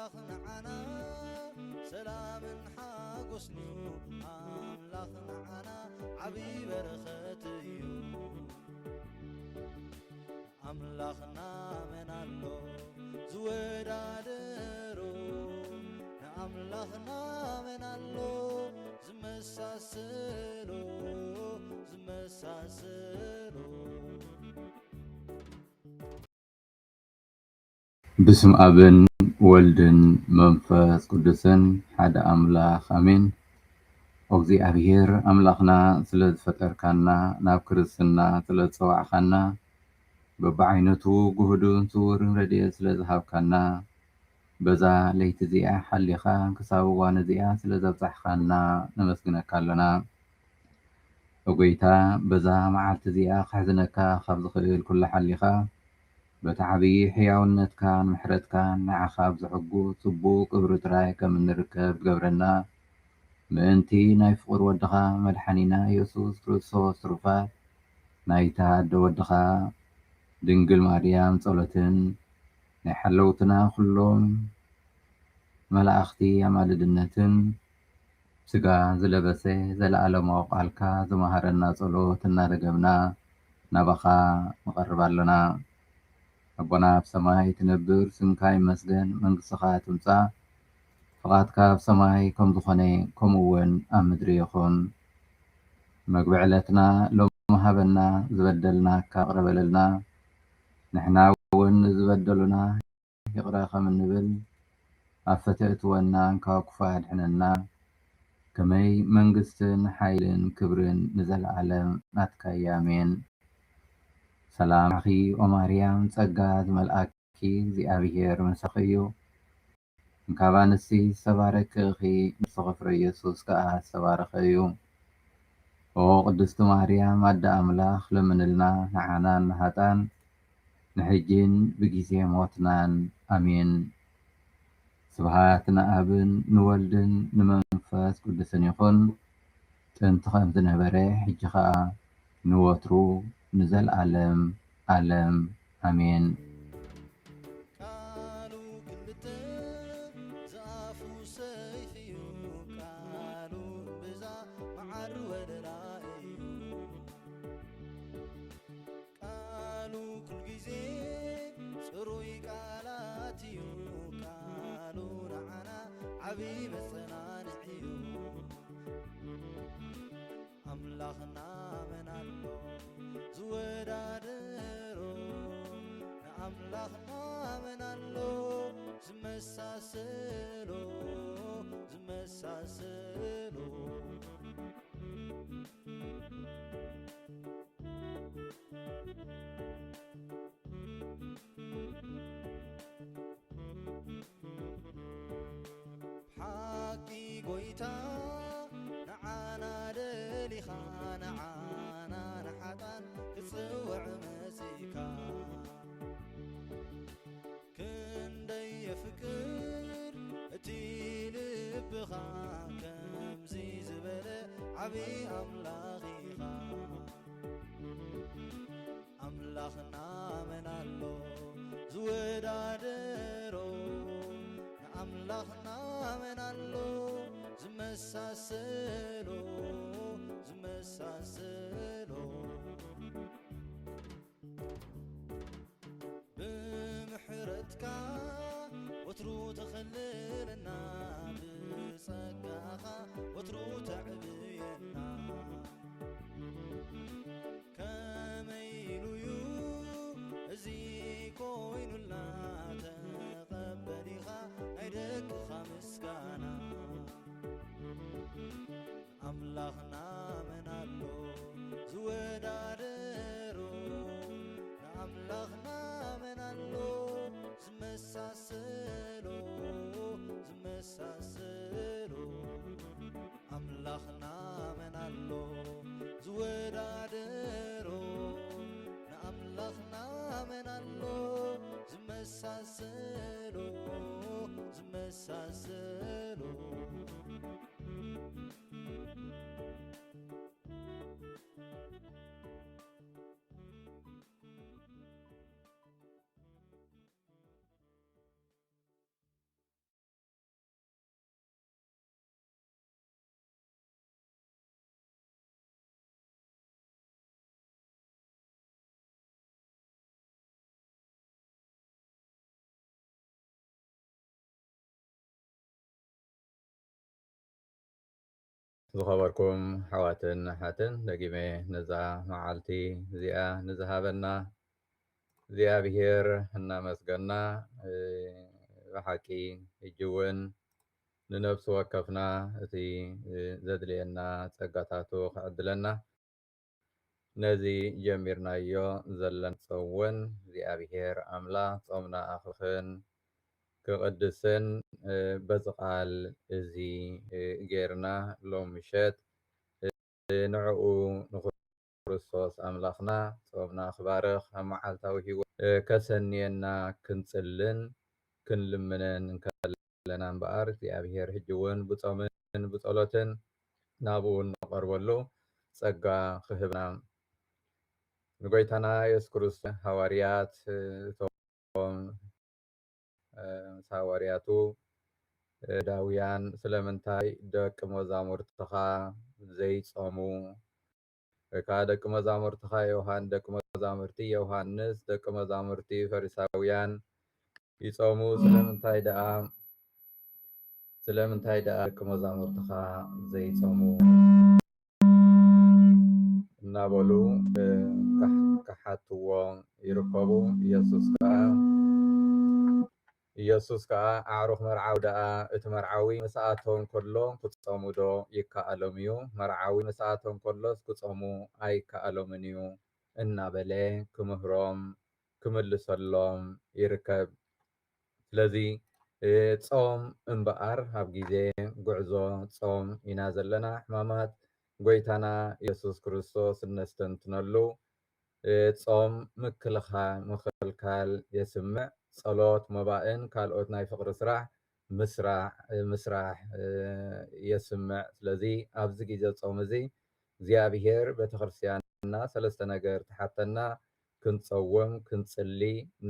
أملاخنا عنا سلام حاقسني أملاخنا عنا عبي برختي أملاخنا من الله زودادرو أملاخنا من الله زمساسلو بسم أبن ولدن منفس قدسن حد أملاخ أمين أغزي أبير أملاخنا سلد فتركنا ناب كرسنا سلد صواعخنا ببعينتو قهدون سور ردية سلد هابكنا بزا ليتزيع حليخا كساووان زيع سلد زبزحخنا نمسكنا كالنا أغيتا بزا معالت زيع خحزنكا خبز خيل كل حليخا بتعبي حياونت كان محرت كان نعخاب زحقو صبوك برتراي كم نركب قبرنا مأنتي نايفقر ودخا مدحنينا يسوس كريستوس رفات نايتاد ودخا دنقل مريم صولتن نحلوتنا كلهم ملأختي أمالدنتن سقا زلبسي زلعلم وقالكا زمهرنا صولوتنا رقبنا نبخا مقربالنا ربنا بسماي تنبر سنكاي مسجن من قصخات ومسا فقاتك بسماي كم دخني كم ون أمدري يخون مقبعلتنا لو مهبنا زبدلنا كأقرب لنا نحنا ون زبدلنا يقرأ من نبل أفتأت ونا كاكفاد حننا كمي منقستن حيلن كبرن نزل عالم ناتكايامين سلام أخي ومريم تسجد ملأكي زي أبيهر من سخيو مكابانسي سبارك أخي مصغفر يسوس كأه سبارخيو وقدست مريم أدى أملاخ لمن لنا نعنان نهاتان نحجين بجيزي موتنان أمين سبحاتنا أبن نولدن نمنفاس قدسن يخون تنتخم زنبري حجخا نوترو نزل عالم عالم أمين قالوا كلتن زافو سيفيو قالوا بزا معر ودلائيو قالوا كل جزي سروي قالاتيو قالوا نعنا عبيب الصنانعيو أملاخنا من الله زودادرو أملاخنا من الله زمساسلو حاكي قويتا نعانا دليخا نعانا نحطان كتصوع مسيكا كندي يفكر تيلبخا كمزي زبالة عبي أملاخيخا أملاخنا من الله زودادرو أملاخنا من الله زمساسلو بمحرتك وترو تخللنا بصقاخا وترو تعبينا كميلو زي كوينو لا تقبليخا عيدك خمسكانا أملاخنا من الله زودادرو أملاخنا من الله زمساسلو أملاخنا من الله زودادرو أملاخنا من الله زمساسلو ዝኸበርኩም ሓዋትን ሓትን ደጊመ ነዛ መዓልቲ እዚኣ ንዝሃበና እግዚኣብሔር እናመስገና ብሓቂ ሕጂ እውን ንነብሲ ወከፍና እቲ ዘድልየና ጸጋታቱ ክዕድለና ነዚ ጀሚርናዮ ዘለና ፀውን እግዚኣብሔር ኣምላኽ ጾምና ኣኽኽን ክቅድስን በዚ ቃል እዚ ጌርና ሎም ምሸት ንዕኡ ንክርስቶስ ኣምላኽና ጾምና ክባርኽ ኣብ መዓልታዊ ሂወት ከሰንየና ክንጽልን ክንልምንን እንከለና እምበኣር እግዚኣብሔር ሕጂ እውን ብጾምን ብጸሎትን ናብኡ ንቐርበሉ ጸጋ ክህብና ንጎይታና ኢየሱስ ክርስቶስ ሐዋርያት እቶም ሐዋርያቱ ዳውያን ስለምንታይ ደቂ መዛሙርትኻ ዘይጾሙ ወይከዓ ደቂ መዛሙርትኻ ዮሃን ደቂ መዛሙርቲ ዮሃንስ ደቂ መዛሙርቲ ፈሪሳውያን ይጾሙ ስለምንታይ ደኣ ደቂ መዛሙርትኻ ዘይጾሙ እናበሉ ክሓትዎ ይርከቡ። ኢየሱስ ከዓ ኣዕሩኽ መርዓዊ ደኣ እቲ መርዓዊ ምስኣቶም ከሎ ክጾሙ ዶ ይከኣሎም እዩ? መርዓዊ ምስኣቶም ከሎስ ክጾሙ ኣይከኣሎምን እዩ እናበለ ክምህሮም ክምልሰሎም ይርከብ። ስለዚ ጾም እምበኣር ኣብ ግዜ ጉዕዞ ጾም ኢና ዘለና ሕማማት ጎይታና ኢየሱስ ክርስቶስ እነስተንትነሉ ጾም ምክልኻል የስምዕ ጸሎት መባእን ካልኦት ናይ ፍቅሪ ስራሕ ምስራሕ የስምዕ። ስለዚ ኣብዚ ግዜ ጾም እዚ እግዚኣብሔር ቤተክርስትያንና ሰለስተ ነገር ተሓተና ክንጸውም ክንጽሊ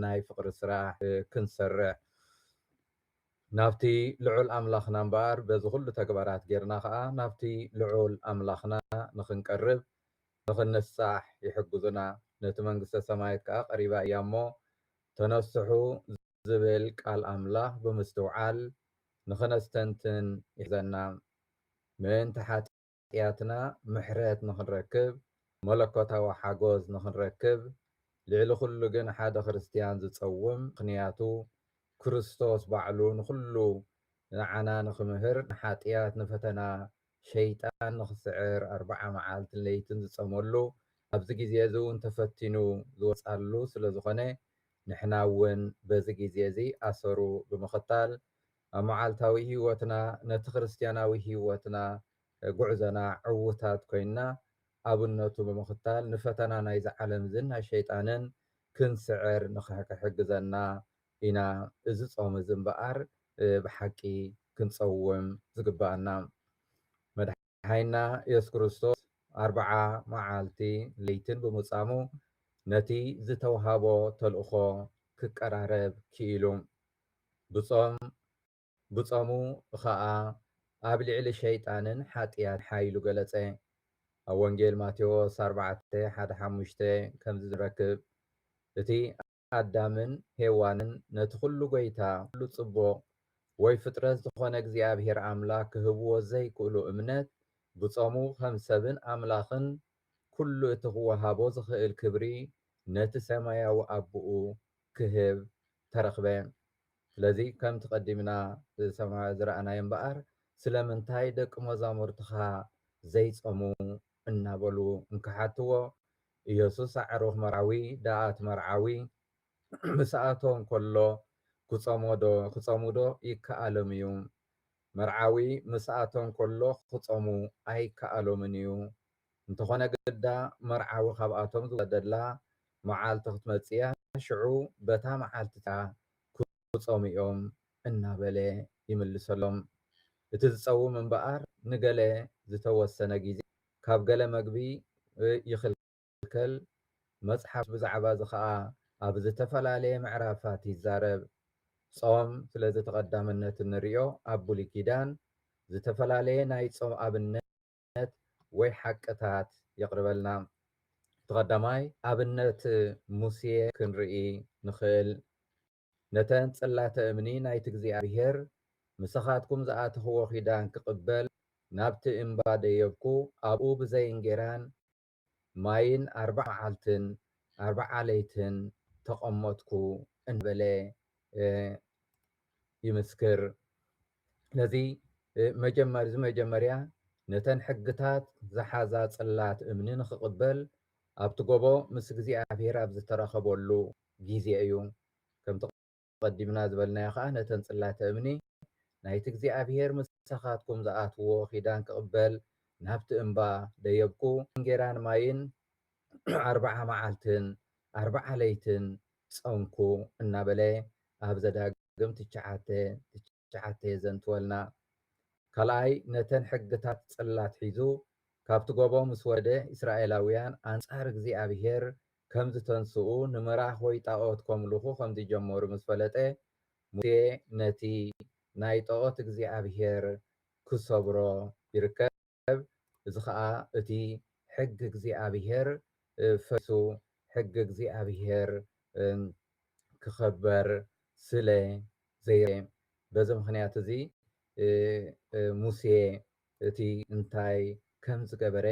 ናይ ፍቅሪ ስራሕ ክንሰርሕ ናብቲ ልዑል ኣምላኽና እምበኣር በዚ ኩሉ ተግባራት ጌርና ከዓ ናብቲ ልዑል ኣምላኽና ንክንቀርብ ንክንሳሕ ይሕግዙና። ነቲ መንግስተ ሰማያት ከዓ ቀሪባ እያ እሞ ተነስሑ ዝብል ቃል ኣምላኽ ብምስትውዓል ንክነስተንትን ይሕዘና። ምእንቲ ሓጢኣትና ምሕረት ንክንረክብ መለኮታዊ ሓጎስ ንክንረክብ ልዕሊ ኩሉ ግን ሓደ ክርስቲያን ዝጸውም ምክንያቱ ክርስቶስ ባዕሉ ንኩሉ ንዓና ንክምህር ንሓጢኣት ንፈተና ሸይጣን ንክስዕር 40 መዓልትን ለይትን ዝጸመሉ ኣብዚ ግዜ እዚ እውን ተፈቲኑ ዝወፃሉ ስለዝኾነ ንሕና እውን በዚ ግዜ እዚ ኣሰሩ ብምኽታል ኣብ መዓልታዊ ሂወትና ነቲ ክርስትያናዊ ሂወትና ጉዕዞና ዕውታት ኮይና ኣብነቱ ብምኽታል ንፈተና ናይ ዝዓለም ዝን ናይ ሸይጣንን ክንስዕር ንክሕግዘና ኢና እዚ ጾም እዚ እምበኣር ብሓቂ ክንጸውም ዝግባአና። መድሓኒና ኢየሱስ ክርስቶስ 40 መዓልቲ ለይትን ብምጻሙ ነቲ ዝተውሃቦ ተልእኾ ክቀራረብ ክኢሉ ብጾሙ ከዓ ኣብ ልዕሊ ሸይጣንን ሓጢኣት ሓይሉ ገለጸ። ኣብ ወንጌል ማቴዎስ 4:1-5 ከምዚ ዝረክብ እቲ ኣዳምን ሄዋንን ነቲ ኩሉ ጎይታ ኩሉ ጽቡቕ ወይ ፍጥረት ዝኾነ እግዚኣብሔር ኣምላክ ክህብዎ ዘይክእሉ እምነት ብጾሙ ከም ሰብን ኣምላኽን ኩሉ እቲ ክወሃቦ ዝኽእል ክብሪ ነቲ ሰማያዊ ኣቦኡ ክህብ ተረኽበ። ስለዚ ከም ተቀዲምና ዝረኣናዮ እምበኣር ስለምንታይ ደቂ መዛሙርትኻ ዘይጾሙ እናበሉ እንክሓትዎ ኢየሱስ ኣዕሩኽ መርዓዊ ዳኣት መርዓዊ ምስኣቶም ከሎ ክጾሙ ዶ ይከኣሎም እዩ? መርዓዊ ምስኣቶም ከሎ ክጾሙ ኣይከኣሎምን እዩ። እንተኾነ ግዳ መርዓዊ ካብኣቶም ዝወደላ መዓልቲ ክትመጽያ ሽዑ በታ መዓልትታ ክጾሙ እዮም እናበለ ይምልሰሎም። እቲ ዝጸውም እምበኣር ንገለ ዝተወሰነ ግዜ ካብ ገለ መግቢ ይኽልከል። መጽሓፍ ብዛዕባ እዚ ከዓ ኣብ ዝተፈላለየ ምዕራፋት ይዛረብ። ጾም ስለዚ ተቐዳምነት እንሪኦ ኣብ ብሉይ ኪዳን ዝተፈላለየ ናይ ጾም ኣብነት ወይ ሓቅታት የቕርበልና። ተቐዳማይ ኣብነት ሙሴ ክንርኢ ንኽእል። ነተን ጽላተ እምኒ ናይቲ እግዚኣብሔር ምስኻትኩም ዝኣተኽዎ ኪዳን ክቕበል ናብቲ እምባ ደየብኩ ኣብኡ ብዘይንጌራን ማይን 40 መዓልትን 40 ለይትን ተቐመጥኩ እንበለ ይምስክር። ነዚ መጀመርያ ነተን ሕግታት ዝሓዛ ጽላት እምኒ ንኽቕበል ኣብቲ ጎቦ ምስ እግዚኣብሔር ኣብ ዝተረኸበሉ ግዜ እዩ። ከምቲ ቀዲምና ዝበልናዮ ከዓ ነተን ጽላት እምኒ ናይቲ እግዚኣብሔር ምሳኻትኩም ዝኣትዎ ኺዳን ክቕበል ናብቲ እምባ ደየብኩ እንጌራን ማይን 40 መዓልትን 40 ለይትን ጸንኩ እናበለ ኣብ ዘዳግም 9 የዘንትወልና። ካልኣይ ነተን ሕግታት ጽላት ሒዙ ካብቲ ጎቦ ምስ ወረደ እስራኤላውያን ኣንጻር እግዚኣብሔር ከም ዝተንስኡ ንምራኽ ወይ ጣዖት ከምልኹ ከም ዝጀመሩ ምስ ፈለጠ ሙሴ ነቲ ናይ ጣዖት እግዚኣብሔር ክሰብሮ ይርከብ። እዚ ከዓ እቲ ሕጊ እግዚኣብሔር ፈሱ ሕጊ እግዚኣብሔር ክኸበር ስለ ዘይረ በዚ ምክንያት እዚ ሙሴ እቲ እንታይ ከም ዝገበረ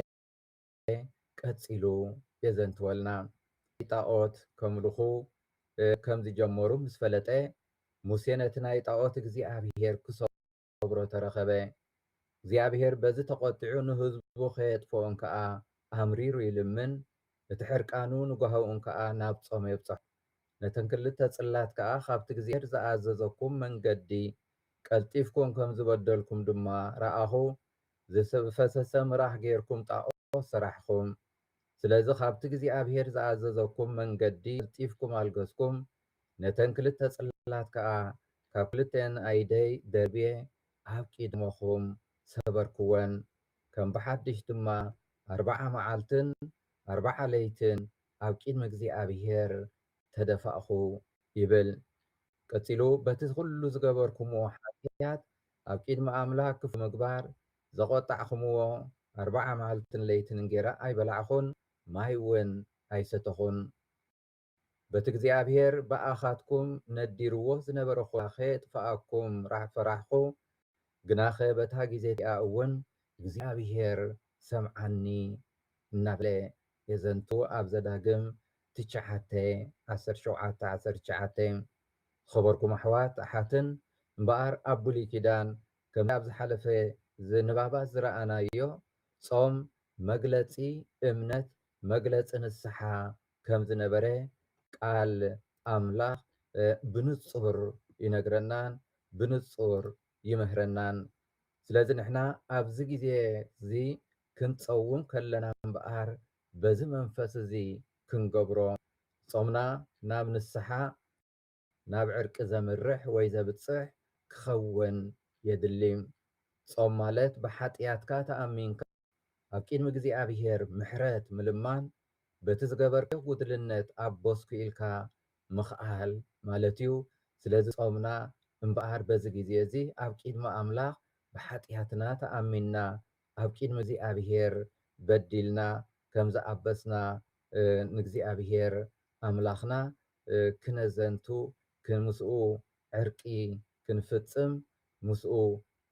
ቀፂሉ የዘንትወልና። ጣዖት ከምልኹ ከም ዝጀመሩ ምስ ፈለጠ ሙሴ ነቲ ናይ ጣዖት እግዚኣብሔር ክሰብሮ ተረኸበ። እግዚኣብሔር በዚ ተቆጢዑ ንህዝቡ ከየጥፍኦን ከዓ ኣምሪሩ ይልምን። እቲ ሕርቃኑ ንጓህኡን ከዓ ናብ ጾም የብፅሖ። ነተን ክልተ ጽላት ከዓ ካብቲ እግዚኣብሔር ዝኣዘዘኩም መንገዲ ቀልጢፍኩም ከም ዝበደልኩም ድማ ረኣኹ። ዝፈሰሰ ምራኽ ጌርኩም ጣዖት ሰራሕኩም። ስለዚ ካብቲ እግዚኣብሔር ዝኣዘዘኩም መንገዲ ቀልጢፍኩም ኣልገዝኩም። ነተን ክልተ ጽላት ከዓ ካብ ክልተን ኣይደይ ደርብየ ኣብ ቂድሞኹም ሰበርክወን። ከም ብሓድሽ ድማ 40 መዓልትን 40 ለይትን ኣብ ቂድሚ እግዚኣብሔር ተደፋእኹ ይብል። ቀፂሉ በቲ ኩሉ ዝገበርኩምዎ ሓጢኣት ኣብ ቂድሚ ኣምላክ ክፉ ምግባር ዘቆጣዕኹምዎ 40 መዓልትን ለይትን እንጌራ ኣይበላዕኹን፣ ማይ እውን ኣይሰተኹን። በቲ እግዚኣብሔር በኣኻትኩም ነዲርዎ ዝነበረ ኹላኸ ጥፍኣኩም ፈራሕኹ። ግናኸ በታ ግዜ እቲኣ እውን እግዚኣብሔር ሰምዓኒ እናበለ የዘንቱ ኣብ ዘዳግም 9:17-19 خبركم أحوات أحاتن እምበኣር ኣብ ብሉይ ኪዳን ከም ኣብ ዝሓለፈ ንባባት ዝረኣናዮ ጾም መግለጺ እምነት መግለጺ ንስሓ ከም ዝነበረ ቃል ኣምላኽ ብንጹር ይነግረናን ብንጹር ይምህረናን። ስለዚ ንሕና ኣብዚ ግዜ እዚ ክንጸውም ከለና እምበኣር በዚ መንፈስ እዚ ክንገብሮ ጾምና ናብ ንስሓ ናብ ዕርቂ ዘምርሕ ወይ ዘብጽሕ ክኸውን የድሊ። ጾም ማለት ብሓጢኣትካ ተኣሚንካ ኣብ ቂድሚ እግዚኣብሔር ምሕረት ምልማን በቲ ዝገበርከ ጉድልነት ኣቦስኩ ኢልካ ምኽኣል ማለት እዩ። ስለዚ ጾምና እምበኣር በዚ ግዜ እዚ ኣብ ቂድሚ ኣምላኽ ብሓጢኣትና ተኣሚንና ኣብ ቂድሚ እግዚኣብሔር በዲልና ከም ዝኣበስና ንእግዚኣብሔር ኣምላኽና ክነዘንቱ ምስኡ ዕርቂ ክንፍጽም ምስኡ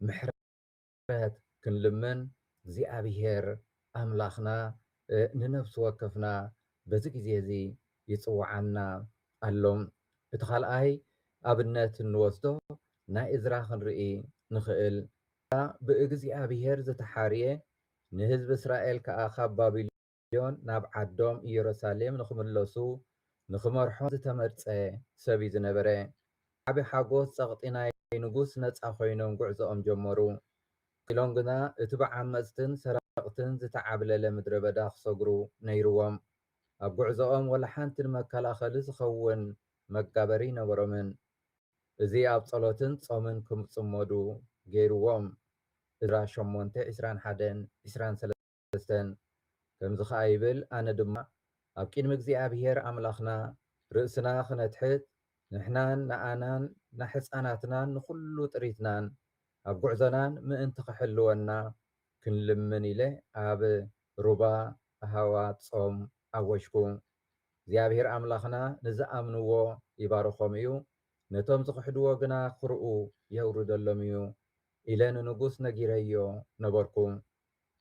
ምሕረት ክንልምን እግዚኣብሔር ኣምላኽና ንነፍሲ ወከፍና በዚ ግዜ እዚ ይጽዋዓና ኣሎም። እቲ ካልኣይ ኣብነት እንወስዶ ናይ እዝራ ክንርኢ ንኽእል። ብእግዚኣብሔር ዝተሓርየ ንህዝቢ እስራኤል ከዓ ካብ ባቢሎን ናብ ዓዶም ኢየሩሳሌም ንኽምለሱ ንኽመርሖም ዝተመርፀ ሰብ እዩ ዝነበረ። ዓብ ሓጎስ ጸቕጢ ናይ ንጉስ ነፃ ኮይኖም ጉዕዞኦም ጀመሩ። ኢሎም ግና እቲ ብዓመፅትን ሰረቕትን ዝተዓብለለ ምድረ በዳ ክሰግሩ ነይርዎም። ኣብ ጉዕዞኦም ወላ ሓንቲ ንመከላኸሊ ዝኸውን መጋበሪ ነበሮምን። እዚ ኣብ ጸሎትን ጾምን ክምጽመዱ ገይርዎም። እዝራ 8:21-23 ከምዚ ከዓ ይብል፣ ኣነ ድማ ኣብ ቅድሚ እግዚኣብሔር ኣምላኽና ርእስና ክነትሕት ንሕናን ንኣናን ንሕፃናትናን ንኩሉ ጥሪትናን ኣብ ጉዕዞናን ምእንቲ ክሕልወና ክንልምን ኢለ ኣብ ሩባ ኣሃዋ ጾም ኣወሽኩ። እግዚኣብሔር ኣምላኽና ንዝኣምንዎ ይባርኾም እዩ፣ ነቶም ዝክሕድዎ ግና ክርኡ የውርደሎም እዩ። ኢለ ንንጉስ ነጊረዮ ነበርኩ።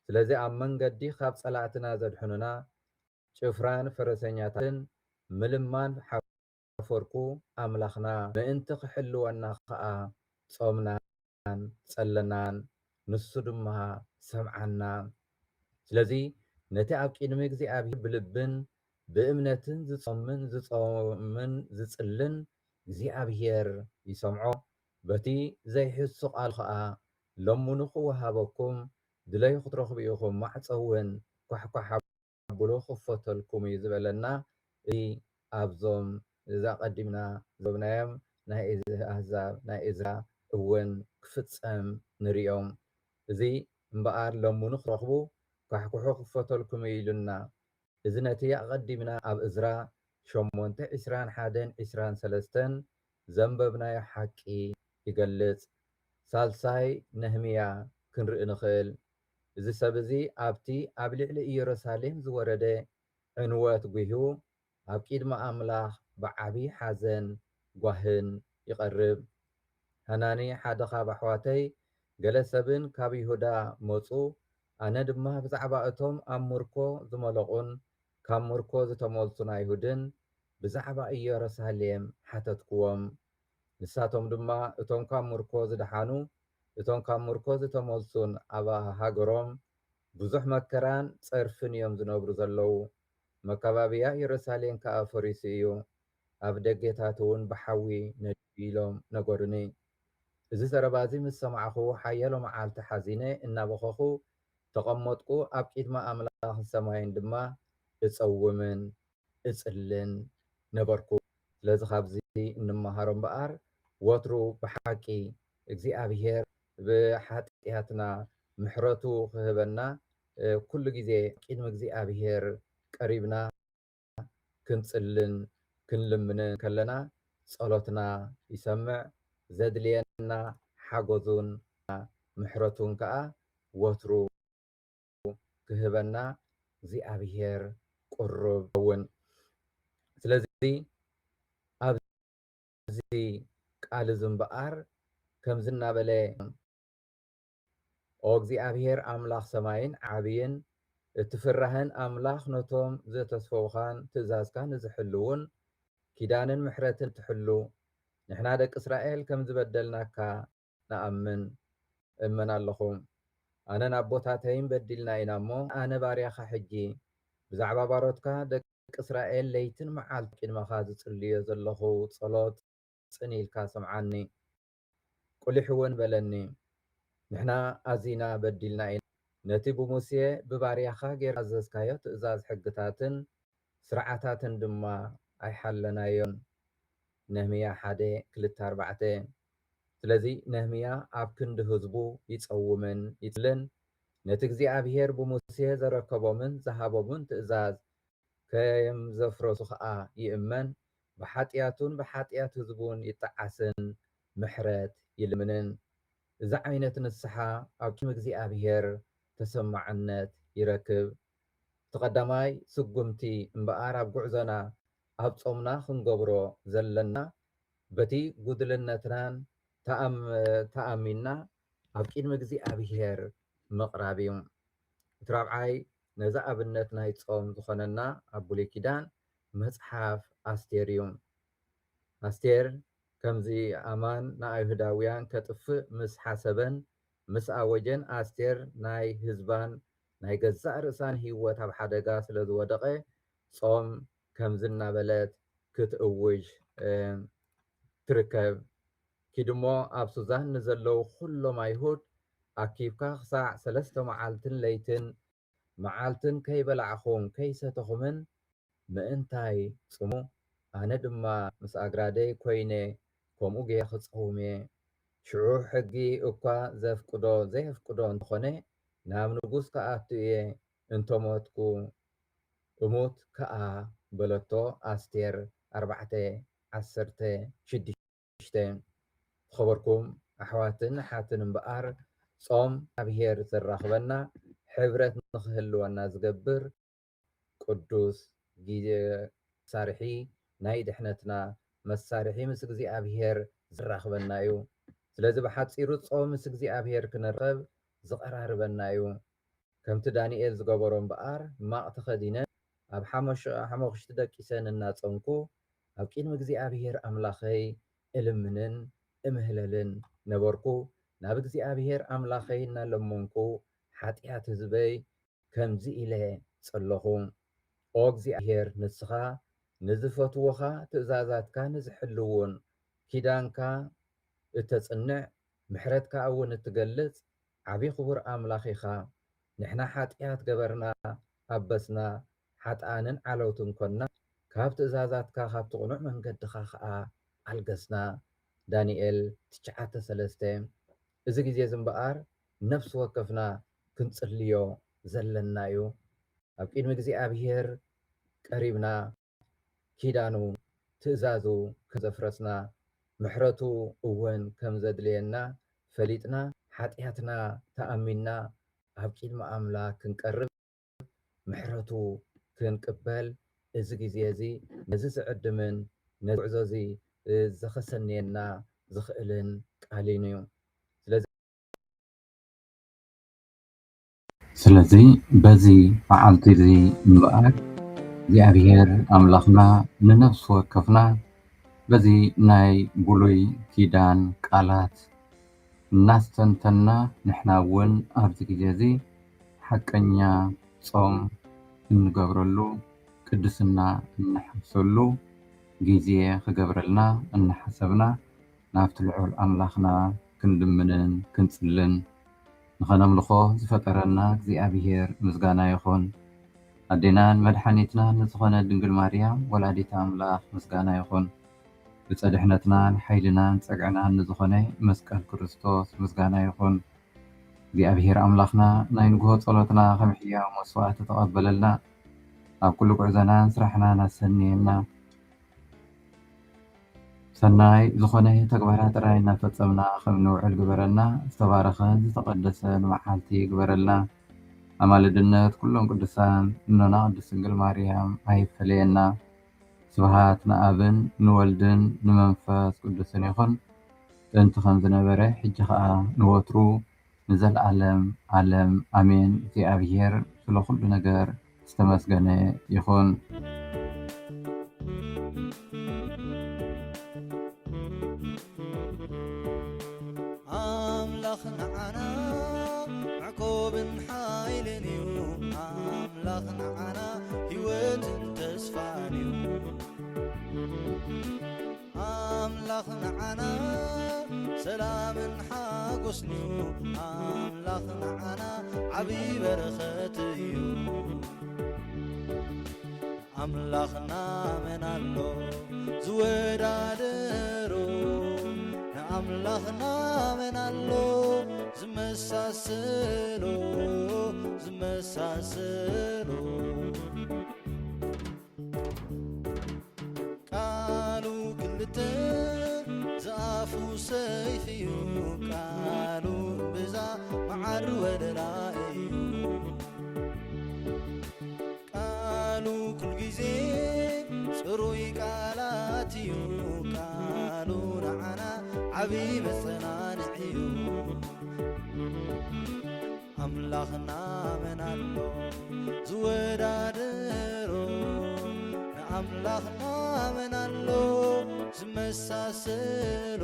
ስለዚ ኣብ መንገዲ ካብ ጸላእትና ዘድሕኑና ጭፍራን ፈረሰኛታትን ምልማን ሓፈርኩ ኣምላኽና ምእንቲ ክሕልወና ከዓ ጾምናን ጸለናን ንሱ ድማ ሰምዓና። ስለዚ ነቲ ኣብ ቅድሚ እግዚኣብሔር ብልብን ብእምነትን ዝጾምን ዝጽልን እግዚኣብሔር ይሰምዖ። በቲ ዘይሕሱ ቃል ከዓ ለሙኑ ክወሃበኩም ድለዩ ክትረኽቡ ኢኹም ማዕፀውን ኳሕኳሕ ኣቢሉ ክፈተልኩም እዩ ዝበለና። እዚ ኣብዞም እዛ ቀዲምና ዘብናዮም ናይ ኣሕዛብ ናይ እዝራ እውን ክፍፀም ንሪኦም። እዚ እምበኣር ለሙኑ ክረኽቡ ኳሕኩሑ ክፈተልኩም ኢሉና። እዚ ነቲ ኣቐዲምና ኣብ እዝራ 8:21-23 ዘንበብናዮ ሓቂ ይገልጽ። ሳልሳይ ነህምያ ክንርኢ ንኽእል። እዚ ሰብ እዚ ኣብቲ ኣብ ልዕሊ ኢየሩሳሌም ዝወረደ ዕንወት ጒሁ ኣብ ቅድሚ ኣምላኽ ብዓብዪ ሓዘን ጓህን ይቐርብ። ሃናኒ ሓደ ካብ ኣሕዋተይ ገለ ሰብን ካብ ይሁዳ መፁ። ኣነ ድማ ብዛዕባ እቶም ኣብ ምርኮ ዝመለቑን ካብ ምርኮ ዝተመልሱን ኣይሁድን ብዛዕባ ኢየሩሳሌም ሓተትክዎም። ንሳቶም ድማ እቶም ካብ ምርኮ ዝደሓኑ እቶም ካብ ምርኮ ዝተመልሱን ኣብ ሃገሮም ብዙሕ መከራን ጸርፍን እዮም ዝነብሩ ዘለዉ። መካባብያ ኢየሩሳሌም ከዓ ፈሪሱ እዩ። ኣብ ደገታት እውን ብሓዊ ነዲሎም ነገሩኒ። እዚ ዘረባ እዚ ምስ ሰማዕኹ ሓያሎ መዓልቲ ሓዚነ እናበኸኹ ተቐመጥኩ። ኣብ ቅድሚ ኣምላኽ ሰማይን ድማ እጸውምን እጽልን ነበርኩ። ስለዚ ካብዚ እንመሃሮ እምበኣር ወትሩ ብሓቂ እግዚኣብሔር ብሓጢኣትና ምሕረቱ ክህበና ኩሉ ግዜ ቅድሚ እግዚኣብሔር ቀሪብና ክንጽልን ክንልምንን ከለና ጸሎትና ይሰምዕ። ዘድልየና ሓጎዙን ምሕረቱን ከዓ ወትሩ ክህበና እግዚኣብሔር ቁሩብ እውን። ስለዚ ኣብዚ ቃል እዚ እምበኣር ከምዚ እናበለ ኦ እግዚኣብሔር ኣምላኽ ሰማይን ዓብይን እትፍራህን ኣምላኽ ነቶም ዘተስፈውኻን ትእዛዝካ ንዝሕልውን ኪዳንን ምሕረትን ትሕሉ ንሕና ደቂ እስራኤል ከም ዝበደልናካ ንኣምን እመን ኣለኹ። ኣነ ኣቦታተይን በዲልና ኢና እሞ ኣነ ባርያኻ ሕጂ ብዛዕባ ባሮትካ ደቂ እስራኤል ለይትን መዓልቲ ቅድመኻ ዝጽልዮ ዘለኹ ጸሎት ጽኒኢልካ ሰምዓኒ፣ ቁሊሕ እውን በለኒ። ንሕና ኣዚና በዲልና ኢና ነቲ ብሙሴ ብባርያኻ ጌርካ ኣዘዝካዮ ትእዛዝ ሕግታትን ስርዓታትን ድማ ኣይሓለናዮን። ነህምያ 1:2-4። ስለዚ ነህምያ ኣብ ክንዲ ህዝቡ ይጸውምን ይጽልን ነቲ እግዚኣብሔር ብሙሴ ዘረከቦምን ዝሃቦምን ትእዛዝ ከም ዘፍረሱ ከዓ ይእመን። ብሓጢኣቱን ብሓጢኣት ህዝቡን ይጠዓስን ምሕረት ይልምንን። እዚ ዓይነት ንስሓ ኣብ ቅድሚ እግዚኣብሔር ተሰማዕነት ይረክብ። ተቐዳማይ ስጉምቲ እምበኣር ኣብ ጉዕዞና ኣብ ጾምና ክንገብሮ ዘለና በቲ ጉድልነትናን ተኣሚንና ኣብ ቅድሚ እግዚኣብሔር ምቕራብ እዩ። እቲ ራብዓይ ነዛ ኣብነት ናይ ጾም ዝኾነና ኣብ ብሉይ ኪዳን መጽሓፍ ኣስቴር እዩ። ኣስቴር ከምዚ ኣማን ንኣይሁዳውያን ከጥፍእ ምስ ሓሰበን ምስ ኣወጀን ኣስቴር ናይ ህዝባን ናይ ገዛእ ርእሳን ህይወት ኣብ ሓደጋ ስለ ዝወደቐ ጾም ከምዚ እናበለት ክትእውጅ ትርከብ። ኪድሞ ኣብ ሱዛን ንዘለዉ ኩሎም ኣይሁድ ኣኪብካ ክሳዕ 3 መዓልትን ለይትን መዓልትን ከይበላዕኹም ከይሰተኹምን ምእንታይ ጽሙ? ኣነ ድማ ምስ ኣግራደይ ኮይነ ከምኡ ጌረ ክጸውም እየ። ሽዑ ሕጊ እኳ ዘፍቅዶ ዘይፍቅዶ እንተኾነ ናብ ንጉስ ከኣቱ እየ እንተሞትኩ እሙት ከዓ በለቶ። ኣስቴር 4:16። ተኸበርኩም ኣሕዋትን ሓትን እምበኣር ጾም እግዚኣብሔር ዘራኽበና ሕብረት ንክህልወና ዝገብር ቅዱስ ግዜ መሳርሒ ናይ ድሕነትና መሳርሒ ምስ እግዚኣብሔር ዝራኽበና እዩ። ስለዚ ብሓፂሩ ጾም ምስ እግዚኣብሔር ክንረኸብ ዝቐራርበና እዩ። ከምቲ ዳንኤል ዝገበሮ እምበኣር ማቕ ተኸዲነ ኣብ ሓሙሽተ ደቂሰን እናፀንኩ ኣብ ቅድሚ እግዚኣብሔር ኣምላኸይ እልምንን እምህለልን ነበርኩ። ናብ እግዚኣብሔር ኣምላኸይ እናለመንኩ ሓጢኣት ህዝበይ ከምዚ ኢለ ጸለኹ። ኦ እግዚኣብሔር ንስኻ ንዝፈትውኻ ትእዛዛትካ ንዝሕልውን ኪዳንካ እተጽንዕ ምሕረትካ እውን እትገልጽ ዓብዪ ክቡር ኣምላኽ ኢኻ። ንሕና ሓጢኣት ገበርና ኣበስና ሓጥኣንን ዓለውትን ኮንና ካብ ትእዛዛትካ ካብቲ ቕኑዕ መንገድኻ ከዓ ኣልገስና። ዳንኤል 9:3 እዚ ግዜ ዝምበኣር ነፍሲ ወከፍና ክንጽልዮ ዘለና እዩ። ኣብ ቅድሚ እግዚኣብሔር ቀሪብና ኪዳኑ ትእዛዙ ከዘፍረስና ምሕረቱ እውን ከም ዘድልየና ፈሊጥና ሓጢኣትና ተኣሚንና ኣብ ቅድሚ ኣምላክ ክንቀርብ ምሕረቱ ክንቅበል እዚ ግዜ እዚ ነዚ ዝዕድምን ነዚ ጉዕዞ እዚ ዘኸሰንየና ዝኽእልን ቃሊን እዩ። ስለዚ በዚ መዓልቲ እዚ እምበኣር እግዚኣብሔር ኣምላኽና ንነፍሲ ወከፍና በዚ ናይ ብሉይ ኪዳን ቃላት እናስተንተና ንሕና እውን ኣብዚ ግዜ እዚ ሓቀኛ ጾም እንገብረሉ ቅድስና እናሓሰሉ ግዜ ክገብረልና እናሓሰብና ናብቲ ልዑል ኣምላኽና ክንልምንን ክንጽልን ንኸነምልኾ ዝፈጠረና እግዚኣብሔር ምስጋና ይኹን። ኣዴናን መድሓኒትናን ንዝኾነ ድንግል ማርያም ወላዲት ኣምላኽ ምስጋና ይኹን። ብፀድሕነትናን ሓይልናን ፀግዕናን ንዝኾነ መስቀል ክርስቶስ ምስጋና ይኹን። እግዚኣብሔር ኣምላኽና ናይ ንግሆ ጸሎትና ከም ሕያው መስዋዕቲ ተቐበለልና። ኣብ ኩሉ ጉዕዞናን ስራሕናን ኣሰንየና። ሰናይ ዝኾነ ተግባራት ጥራይ እናፈጸምና ከም ንውዕል ግበረና። ዝተባረኸን ዝተቐደሰን መዓልቲ ግበረልና። ኣማልድነት ኩሎም ቅዱሳን እኖና ቅድስት ድንግል ማርያም ኣይፈለየና። ስብሃት ንኣብን ንወልድን ንመንፈስ ቅዱስን ይኹን ጥንቲ ከም ዝነበረ ሕጂ ከዓ ንወትሩ ንዘለዓለም ዓለም ኣሜን። እግዚኣብሔር ስለ ኩሉ ነገር ዝተመስገነ ይኹን። ኣምላኽ ንዓና ዕቆብን ሓይልን እዩ። ኣምላኽ ንዓና ህይወትን ተስፋን እዩ። ኣምላኽ ንዓና ሰላምን ሓጎስን እዩ። ኣምላኽ ንዓና ዓብይ በረኸት እዩ። ኣምላኽና መን ኣሎ ዝወዳደሮ? ንኣምላኽና መን ኣሎ ዝመሳሰሎ? ቃሉ ክልተ ዝኣፉ ሰይፍ እዩ። ቃሉ ብዛ መዓር ወለላ እዩ። ቃሉ ኩል ጊዜ ጽሩይ ቃላት እዩ። ቃሉ ንዓና ዓብይ መጸናንዕ እዩ። ኣምላኽና መን ኣሎ ዝወዳደሮ? ንኣምላኽና መን ኣሎ ዝመሳሰሎ?